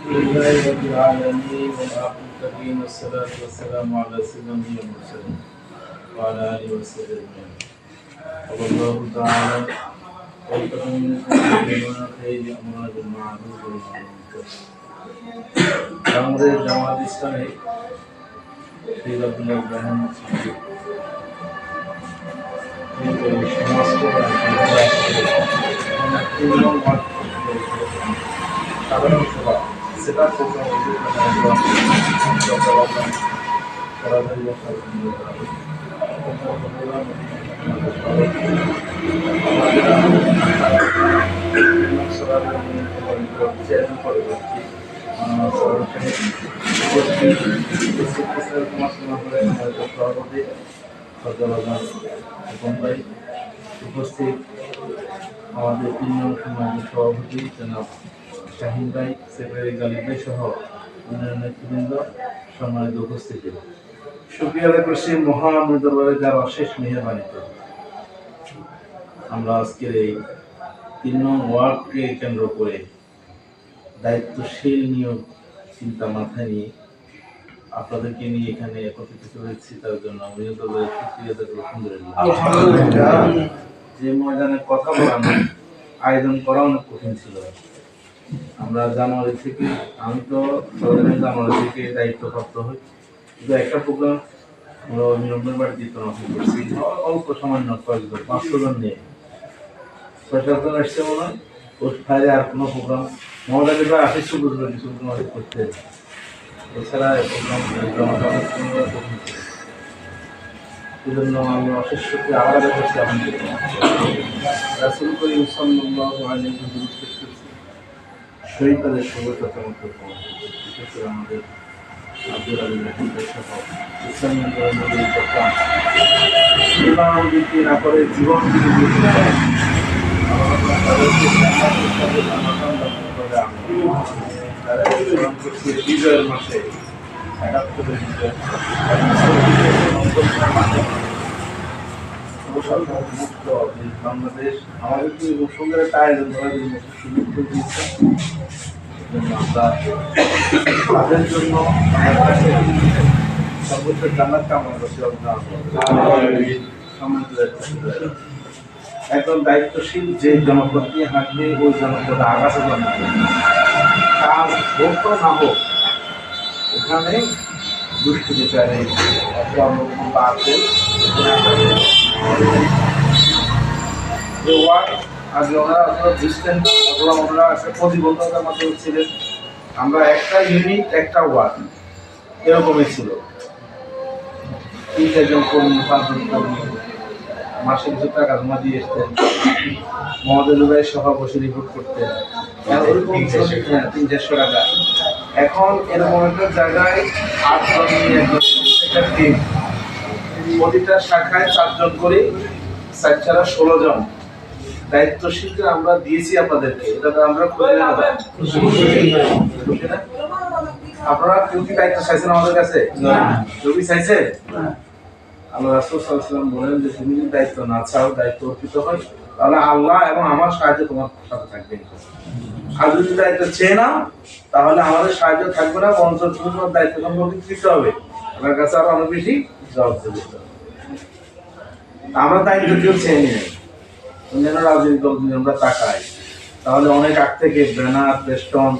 لله رب العالمين والمتقين والصلاة والسلام على سيدنا المرسلين وعلى آله وصحبه أجمعين. قال الله تعالى: ولتكن منكم أمة خير يأمرون بالمعروف وينهون عن المنكر. বাংলাদেশ জামাত ইসলামী শহীদ আব্দুল্লাহ ইব্রাহিম সমাজ সাধারণ সভা সেটা উপস্থিত আমাদের 3 নং সমাজের সভাপতি জনাব শাহিন ভাই, সেক্রেটারি গালিব ভাই সহ অন্যান্য নেতৃবৃন্দ, সম্মানিত উপস্থিতি, শুকরিয়া আদায় করছি মহান দরবারে যার অশেষ মেহেরবানিতে আমরা আজকের এই 3 নং ওয়ার্ডকে কেন্দ্র করে দায়িত্বশীল নিয়োগ চিন্তা মাথায় নিয়ে আপনাদেরকে নিয়ে এখানে একত্রিত হয়েছি। তার জন্য আমি শুকরিয়া আদায় করি। আলহামদুলিল্লাহ। যে ময়দানে কথা বলানো আয়োজন করা অনেক কঠিন ছিল। আমরা জানুয়ারি থেকে, আমি তো জানুয়ারি থেকে দায়িত্বপ্রাপ্ত হই, কিন্তু একটা প্রোগ্রাম আমরা নিরঞ্জন বাড়ি বিতরণ করছি অল্প সামান্য কয়েকজন 500 জন নিয়ে 6-7 জন আসছে মনে হয়। ওর বাইরে আর কোনো প্রোগ্রাম মহোদয় প্রায় 80 শুরু কিছু আমাদের করতে, এছাড়া প্রোগ্রাম সেজন্য আমি অশেষ শুকরিয়া আদায় করছি আপনাদের। রাসূল করিম সাল্লাল্লাহু আলাইহি ওয়াসাল্লাম শহীদ তাদের শুভকামনা মতো বিশেষ করে আমাদের আব্দুল আলী রাহিমের সহ ইসলামী আন্দোলনের প্রধান ইমাম বিক্রি না করে জীবন দিয়ে দিয়েছিলেন। বিজয়ের মাসে 71 বিজয় মুক্ত বাংলাদেশ আমাদেরকে সুন্দর একটা আয়োজন করার জন্য সুযোগ করে দিয়েছে। আমরা তাদের জন্য সর্বোচ্চ জান্নাত কামনা করছি। একজন দায়িত্বশীল যে জনপদ নিয়ে হাঁটবে ওই জনপদে আগাছা জন্মাবে, কাজ হোক তো না হোক ওখানে দুষ্টি বিচারে আছে। যে ওয়ার্ড আগে ওনারা বুঝতেন, ওনারা একটা প্রতিবন্ধকতার মাধ্যমে ছিলেন। আমরা একটা ইউনিট একটা ওয়ার্ড এরকমই ছিল। 3 জন কর্মী 5 জন কর্মী মাসে কিছু টাকা জমা দিয়ে এসতেন, মহোদয় সহ বসে রিপোর্ট করতেন। ওরকম 300 টাকা। এখন এরকম একটা জায়গায় 8 জন নিয়ে একটা টিম, প্রতিটা শাখায় 4 জন করে 4 ছাড়া 16 জন দায়িত্বশীলকে আমরা দিয়েছি আপনাদেরকে। এটা আমরা খুশি না? আপনারা কেউ কি দায়িত্ব চাইছেন আমাদের কাছে? কেউ কি চাইছে? আল্লাহ রাসূল সাল্লাল্লাহু আলাইহি ওয়াসাল্লাম বলেন যে তুমি যদি দায়িত্ব না চাও, দায়িত্ব অর্পিত হয়, তাহলে আল্লাহ এবং আমার সাহায্য তোমার সাথে থাকবে। আর যদি দায়িত্ব চেয়ে নাও তাহলে আমাদের সাহায্য থাকবে না, বরঞ্চ তুমি তোমার দায়িত্ব সম্পর্কে দিতে হবে, আপনার কাছে আরো অনেক বেশি জবাব দিতে হবে। আমরা দায়িত্ব কেউ চেয়ে নিই, অন্যান্য রাজনৈতিক দল যদি আমরা তাকাই তাহলে অনেক আগ থেকে ব্যানার পেস্টন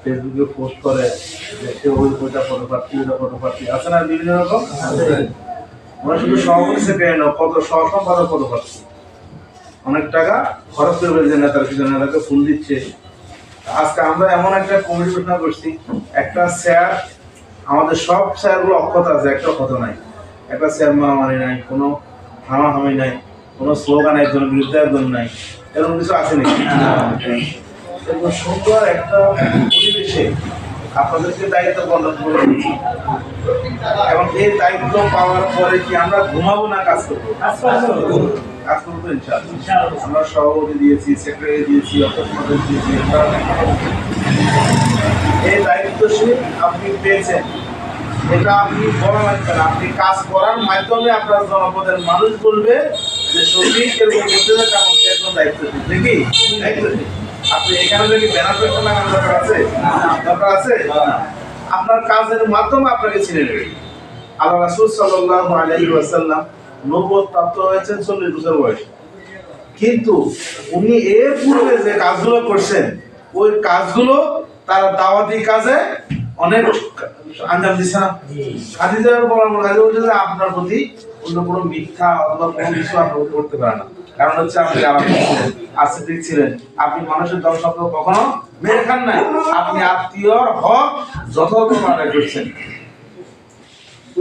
ফেসবুকে পোস্ট করে যে কেউ ওইটা পদপ্রার্থী ওইটা পদপ্রার্থী আছে না, বিভিন্ন রকম। আমরা শুধু সভাপতি সেক্রেটারি না, কত সহসম্পাদক পদপ্রার্থী অনেক টাকা খরচ করে যে নেতার কিছু নেতাকে ফুল দিচ্ছে। আজকে আমরা এমন একটা কমিটি ঘোষণা করছি, একটা স্যার, আমাদের সব স্যারগুলো অক্ষত আছে, একটা অক্ষত নাই। একটা স্যার মারামারি নাই, কোনো হামাহামি নাই, কোনো স্লোগান একজনের বিরুদ্ধে একজন নাই, এরকম কিছু আছে নাকি? এরকম সুন্দর একটা পরিবেশে আপনাদেরকে দায়িত্ব বন্টন করে দিচ্ছি। এবং এই দায়িত্ব পাওয়ার পরে কি আমরা ঘুমাবো না কাজ করবো? কাজ করবো ইনশাআল্লাহ। আমরা সভাপতি দিয়েছি, সেক্রেটারি দিয়েছি, অধ্যক্ষ দিয়েছি। এই দায়িত্বশীল আপনি পেয়েছেন, এটা আপনি বলা লাগবে না, আপনি কাজ করার মাধ্যমে আপনার জনপদের মানুষ বলবে যে সত্যি এরকম করতে হবে, কারণ একজন দায়িত্বশীল। দেখি দায়িত্বশীল আপনি এখানে যদি ব্যানার পেপার লাগানোর দরকার আছে, দরকার আছে, আপনার কাজের মাধ্যমে আপনাকে চিনে নেবে। আল্লাহ রাসূল সাল্লাল্লাহু আলাইহি ওয়াসাল্লাম নবুয়ত প্রাপ্ত হয়েছেন 40 বছর বয়সে, কিন্তু উনি এর পূর্বে যে কাজগুলো করছেন ওই কাজগুলো তার দাওয়াতি কাজে অনেক আঞ্জাম দিচ্ছে না। খাদিজার বলছে যে আপনার প্রতি অন্য কোনো মিথ্যা অথবা কোনো কিছু আপনি করতে পারেন না, কারণ হচ্ছে আপনি আসিফ ছিলেন, আপনি মানুষের দল সম্পর্ক কখনো মেরে খান নাই, আপনি আত্মীয়র হক যথাযথ আদায় করছেন।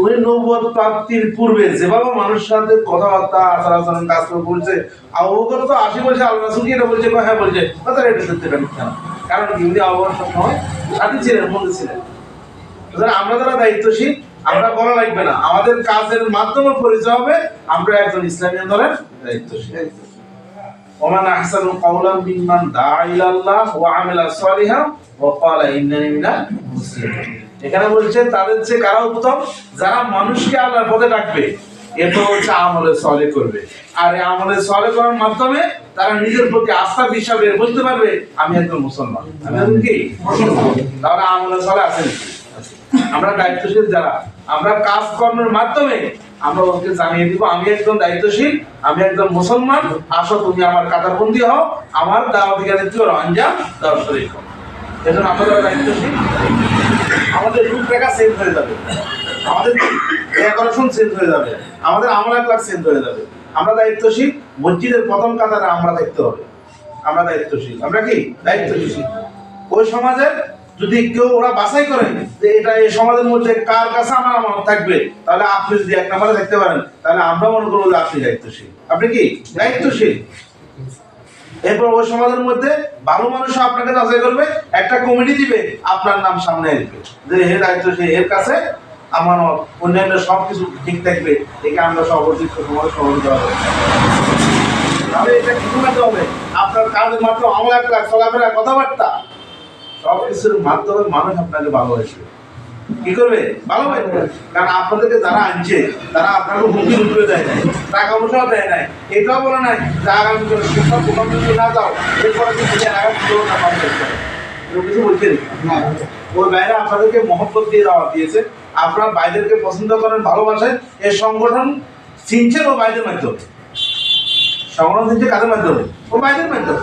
ওই নবুয়ত প্রাপ্তির পূর্বে যেভাবে মানুষের সাথে কথাবার্তা আচার আচরণ কাজ করছে, আবু বকর তো 80 বছর আল্লাহ রাসূলকে এটা বলছে, হ্যাঁ বলছে, কথা এটা সত্যি না, কারণ ইহুদি আবু বকর সময় সাথী ছিলেন, বন্ধু ছিলেন। আমরা যারা দায়িত্বশীল, আমরা বলা লাগবে না, আমাদের কাজের মাধ্যমে পরিচয় হবে আমরা একজন ইসলামী দলের দায়িত্বশীল। ওমান আহসানু কাওলাম মিম্মান দাআ ইলাল্লাহ ওয়া আমিলা সালিহান ওয়া ক্বালা ইন্নানি মিনাল মুসলিমিন। এখানে বলছে তাদের চেয়ে কারা উত্তম, যারা মানুষকে আল্লাহর পথে ডাকবে, এটা হচ্ছে আমলে সালেহ করবে, আর এই আমলে সালেহ করার মাধ্যমে তারা নিজের প্রতি আস্থা বিশ্বাস বলতে পারবে আমি একজন মুসলমান, আমি একজন কি মুসলমান। তাহলে আমলে সালেহ আছে নাকি? আমরা দায়িত্বশীল যারা, আমরা কাজ কর্মের মাধ্যমে আমরা ওকে জানিয়ে দিব আমি একজন দায়িত্বশীল, আমি একজন মুসলমান, আসো তুমি আমার কাতারবন্দি হও, আমার দাওয়াতি কাজে কি করো, আঞ্জাম দাও, শরীক হও। এজন্য আমরা যারা দায়িত্বশীল, আমাদের রূপরেখা চেঞ্জ হয়ে যাবে, আমাদের ডেকোরেশন চেঞ্জ হয়ে যাবে, আমাদের আমল আখলাক চেঞ্জ হয়ে যাবে। আমরা দায়িত্বশীল, মসজিদের প্রথম কাতারে আমরা থাকতে হবে, আমরা দায়িত্বশীল, আমরা কি দায়িত্বশীল। ওই সমাজে যদি কেউ ওরা বাছাই করে যে এটা এই সমাজের মধ্যে কার কাছে আমার আমানত থাকবে, তাহলে আপনি যদি এক নম্বরে থাকতে পারেন, তাহলে আমরা মনে করবো যে আপনি দায়িত্বশীল, আপনি কি দায়িত্বশীল। এরপর ওই সমাজের মধ্যে ভালো মানুষ আপনাকে যাচাই করবে, একটা কমিটি দিবে, আপনার নাম সামনে আসবে যে হে দায়িত্বশীল, এর কাছে আমানত, অন্যান্য সবকিছু ঠিক থাকবে, একে আমরা সর্বোচ্চ সমাজে সহযোগিতা হবে। তাহলে এটা কি করতে হবে, আপনার কাজের মাত্র আমল আখলাক, চলাফেরা, কথাবার্তা সবকিছুর মাধ্যমে মানুষ আপনাকে ভালোবাসবে। কি করবে, ভালোবাসবে, কারণ আপনাদেরকে যারা আনছে তারা আপনাকে হুমকি রুখে দেয় নাই, টাকা পয়সাও দেয় নাই, এটাও বলে নাই যে আগামী শিক্ষক প্রথম যদি না যাও এরপরে কিছু বলছে না। ওই বাইরে আপনাদেরকে মহব্বত দিয়ে দেওয়া দিয়েছে, আপনারা বাইরেরকে পছন্দ করেন, ভালোবাসেন, এই সংগঠন চিনছেন ও বাইরের মাধ্যমে, সংগঠন চিনছে কাদের মাধ্যমে, ও বাইরের মাধ্যমে।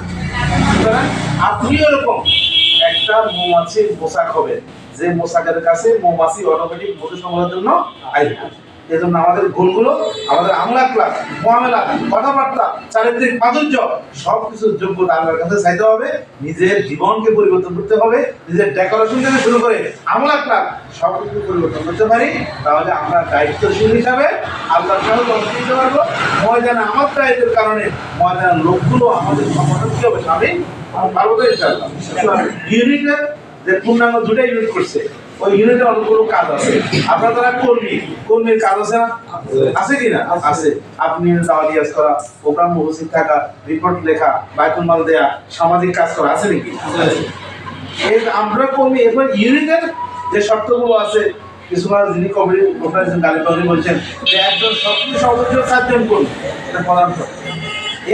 সুতরাং আপনি এরকম একটা মৌমাছির পোশাক হবে, যে পোশাকের কাছে মৌমাছি অটোমেটিক মধু সংগ্রহের জন্য আসবে। এজন্য আমাদের গুণগুলো, আমাদের আমল আখলাক, মুআমালা, কথাবার্তা, চারিত্রিক মাধুর্য সবকিছুর যোগ্যতা আল্লাহর কাছে চাইতে হবে, নিজের জীবনকে পরিবর্তন করতে হবে, নিজের ডেকোরেশন থেকে শুরু করে আমল আখলাক সবকিছু পরিবর্তন করতে পারি, তাহলে আমরা দায়িত্বশীল হিসাবে আল্লাহর সাথে অংশ নিতে পারবো। ময়দানে আমার দায়িত্বের কারণে ময়দানের লোকগুলো আমাদের সংগঠন কি হবে, স্বামী পারবো তো ইনশাআল্লাহ। ইউনিটের যে পূর্ণাঙ্গ দুটা ইউনিট করছে, ওই ইউনিটে অনেকগুলো কাজ আছে। আপনার যারা কর্মীর কাজ আছে না, আছে কি না? আছে। আপনি দাওয়াত ইয়াজ করা, প্রোগ্রাম উপস্থিত থাকা, রিপোর্ট লেখা, বাইতুল মাল দেয়া, সামাজিক কাজ করা, আছে নাকি? এই আমরা কর্মী। এরপর ইউনিটের যে শর্তগুলো আছে, কিছু মানুষ যিনি কমিটি গালিব বলছেন যে একজন সক্রিয় সদস্য 4 জন কর্মী, এটা প্রধান শর্ত।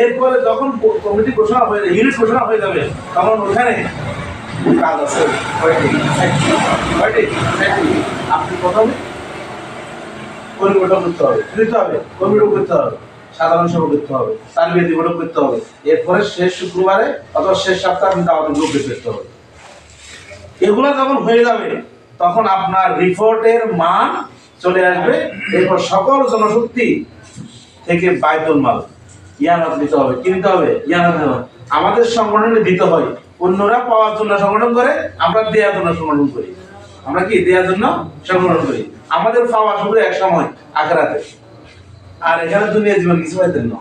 এরপরে যখন কমিটি ঘোষণা হয়ে যাবে, ইউনিট ঘোষণা হয়ে যাবে, তখন ওখানে কাজ আছে কয়টি? আপনি প্রথমে পরিবর্তন করতে হবে, কমিটি করতে হবে, সাধারণ সভা করতে হবে, তালিবাতি বৈঠক করতে হবে, এরপরে শেষ শুক্রবারে অথবা শেষ সপ্তাহে আপনি দাওয়াতের গ্রুপ করতে হবে। এগুলো যখন হয়ে যাবে তখন আপনার রিপোর্টের মান চলে আসবে। এরপর সকল জনশক্তি থেকে বাইতুল মাল ইয়ানাত দিতে হবে। কি দিতে হবে? ইয়ানাত দিতে হবে। আমাদের সংগঠনে দিতে হয়, অন্যরা পাওয়ার জন্য সংগঠন করে, আমরা দেওয়ার জন্য সংগঠন করি। আমরা কি দেওয়ার জন্য সংগঠন করি? আমাদের পাওয়া শুধু এক সময় আখেরাতে, আর এখানে দুনিয়া জীবন কিছু পাইতেন না।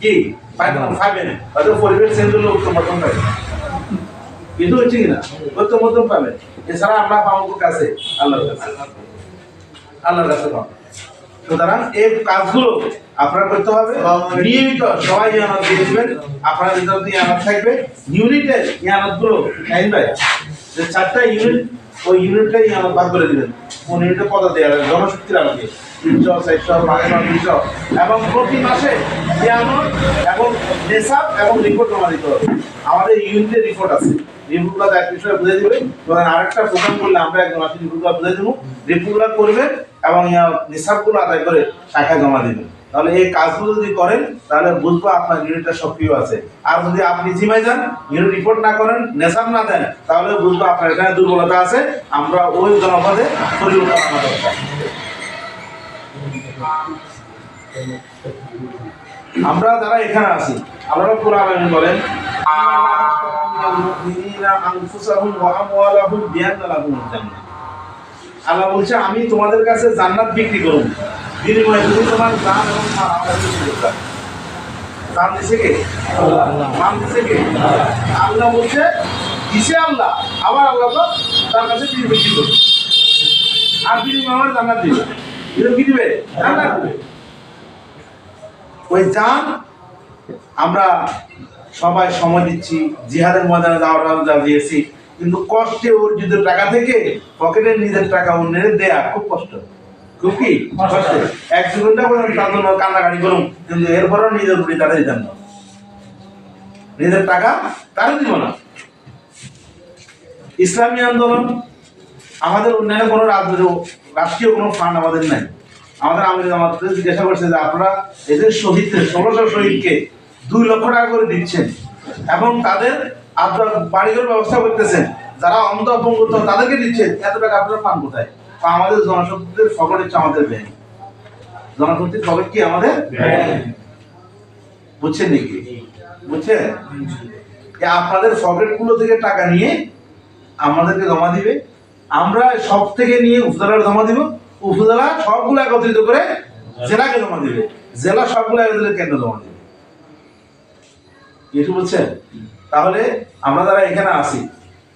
কি পাবেন? হয়তো পরিবেশ চেঞ্জ হলে উত্তম মধ্যম পাবেন, কিন্তু হচ্ছে কিনা উত্তম মধ্যম পাবেন। এছাড়া আমরা পাবো কাছে আল্লাহর কাছে, আল্লাহর কাছে পাবো। সুতরাং এই কাজগুলো আপনারা করতে হবে নিয়মিত। সবাই ইয়ানাত দিয়ে দিবেন, আপনারা ভিতর দিয়ে ইয়ানাত থাকবে। ইউনিটের ইয়ানাতগুলো নাইন ভাই যে 4টা ইউনিট, ওই ইউনিটটাই ইয়ানাত ভাগ করে দিবেন। কোন ইউনিটে কত দেওয়া হবে জনশক্তির আলোকে 300, 400, 500, 200 এবং প্রতি মাসে ইয়ানাত এবং নেশাব এবং রিপোর্ট জমা দিতে হবে। আমাদের ইউনিটের রিপোর্ট আছে, রিপোর্টগুলো এক বিষয়ে বুঝে দিবে। এবং আরেকটা প্রোগ্রাম করলে আমরা একদম আসলে রিপোর্টগুলো বুঝে দেবো, রিপোর্টগুলো করবেন এবং নিসাবগুলো আদায় করে শাখায় জমা দিবেন। তাহলে এই কাজগুলো যদি করেন তাহলে বুঝবো আপনার ইউনিটটা সক্রিয় আছে। আর যদি আপনি জিমাই যান, ইউনিট রিপোর্ট না করেন, নেশাব না দেন, তাহলে বুঝবো আপনার এখানে দুর্বলতা আছে। আমরা ওই জনপদে পরিবর্তন আনা দরকার। আমরা যারা এখানে আছি, আল্লাহ রাব্বুল আলামিন বলেন আল্লাহ বলছে আমি তোমাদের কাছে জান্নাত বিক্রি করব, বিনিময়ে যদি তোমার জান এবং মাল আমার বিক্রি করতে। দাম দিছে কে? দাম দিছে কে? আল্লাহ বলছে দিছে আল্লাহ, আবার আল্লাহ তো তার কাছে বিক্রি করবে, আর বিনিময়ে আমার জান্নাত দিবে। কি দিবে? জান্নাত দিবে। ওই জান আমরা সবাই সময় দিচ্ছি, জিহাদের ময়দানে যাওয়াটা দিয়েছি, কিন্তু কষ্টে অর্জিত টাকা থেকে পকেটের নিজের টাকা অন্যের দেয়া খুব কষ্ট, খুব কি কষ্ট। এক সেকেন্ডটা পর্যন্ত তার জন্য কান্নাকাটি করুন, কিন্তু এরপরও নিজের উপরে তাদের দিতাম না, নিজের টাকা তারও দিব না। ইসলামী আন্দোলন আমাদের অন্যান্য কোনো রাষ্ট্রীয় কোনো ফান্ড আমাদের নাই। আমাদের আমাদের জিজ্ঞাসা করছে যে আপনারা এদের শহীদদের 1600 শহীদকে 2 লক্ষ টাকা করে দিচ্ছেন এবং তাদের আপনার বাড়িঘর ব্যবস্থা করতেছেন, যারা অন্ধ অপঙ্গুত্ব তাদেরকে দিচ্ছেন, এত টাকা আপনারা পান কোথায়? আমাদের জনশক্তির ফকট হচ্ছে আমাদের ব্যাংক, জনশক্তির ফকট কি আমাদের ব্যাংক, বুঝছেন নাকি? বুঝছেন? আপনাদের ফকেট গুলো থেকে টাকা নিয়ে আমাদেরকে জমা দিবে, আমরা সব থেকে নিয়ে উপজেলার জমা দিব, উপজেলা সবগুলো একত্রিত করে জেলাকে জমা দিবে, জেলা সবগুলো একত্রিত কেন্দ্র জমা দিবে। কিছু বলছেন? তাহলে আমরা যারা এখানে আছি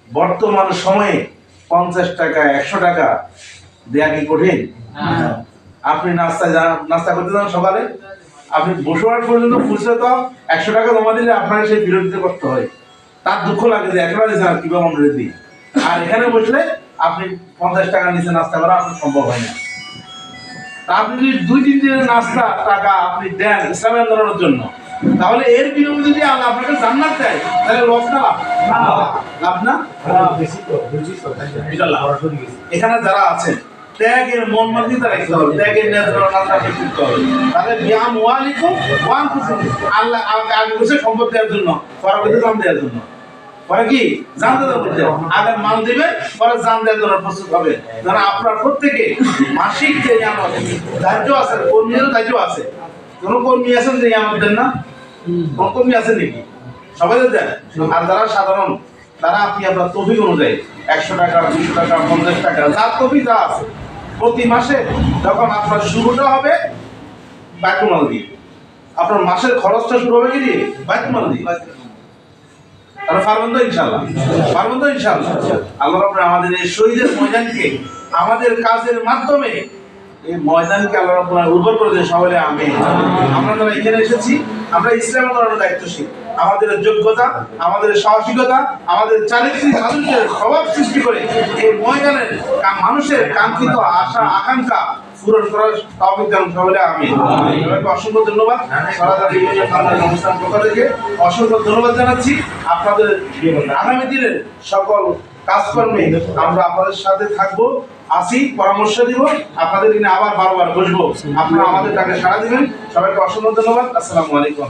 বর্তমান সময়ে 50 টাকা 100 টাকা দেয়া কি কঠিন? আপনি নাস্তা করতে যান সকালে, আপনি বসবার পর্যন্ত খুঁজলে তো 100 টাকা জমা দিলে আপনাকে সেই বিরোধিতা করতে হয়, তার দুঃখ লাগে যে একলা দিয়েছে না কিভাবে মনে দিই। আর এখানে বসলে আপনি 50 টাকা নিচে নাস্তা করা আপনার সম্ভব হয় না। আপনি যদি 2-3 দিনের নাস্তা টাকা আপনি দেন ইসলামী আন্দোলনের জন্য, তাহলে এর বিনিময়ে যদি আল্লাহ আপনাকে জান্নাত দেয়, তাহলে লস না লাভ না? এখানে যারা আছেন ত্যাগের মন মানসিকতা রাখতে হবে, ত্যাগের নেতৃত্ব করতে হবে। তাহলে বিয়াম ওয়ালিকুম ওয়ান কুসুম, আল্লাহ আগে বসে সম্পদ দেওয়ার জন্য, পরবর্তী জান দেওয়ার জন্য, পরে কি জান দেওয়ার করতে আগে মাল দিবে, পরে জান দেওয়ার জন্য প্রস্তুত হবে। যেন আপনার প্রত্যেকে মাসিক যে নিয়ামত দায়িত্ব আছে, কর্মীরও দায়িত্ব আছে। কোন কর্মী আছেন যে নিয়ামত দেন না? কোন কর্মী আছেন নাকি? সবাই দেন। আর যারা সাধারণ তারা আপনি আপনার তৌফিক অনুযায়ী 100 টাকা 200 টাকা 50 টাকা যার তৌফিক যা আছে প্রতি মাসে যখন আপনার শুরুটা হবে বাইতুল মাল দিয়ে, আপনার মাসের খরচটা শুরু হবে কি দিয়ে? বাইতুল মাল দিয়ে। তাহলে পারবেন তো ইনশাআল্লাহ? পারবেন তো ইনশাআল্লাহ? আল্লাহ রাব্বুল আমাদের এই শহীদের ময়দানকে আমাদের কাজের মাধ্যমে এই ময়দানকে আল্লাহ রাব্বুল উর্বর করে দেন সকলে, আমিন। আমরা যারা এখানে এসেছি আমরা ইসলাম আন্দোলনের দায়িত্বশীল, আমাদের যোগ্যতা, আমাদের সাহসিকতা, আমাদের চারিত্রিক মানুষের স্বভাব সৃষ্টি করে এই ময়দানের মানুষের কাঙ্ক্ষিত আশা আকাঙ্ক্ষা পূরণ করার তৌফিক দান সকলে, আমিন। সবাইকে অসংখ্য ধন্যবাদ। সরাসরি ইউনিয়ন কাউন্সিলের অনুষ্ঠান পক্ষ থেকে অসংখ্য ধন্যবাদ জানাচ্ছি। আপনাদের আগামী দিনের সকল কাজকর্মে আমরা আপনাদের সাথে থাকবো, আসি, পরামর্শ দিব, আপনাদের দিনে আবার বারবার বসবো, আপনারা আমাদের ডাকে সাড়া দিবেন। সবাইকে অসংখ্য ধন্যবাদ। আসসালামু আলাইকুম।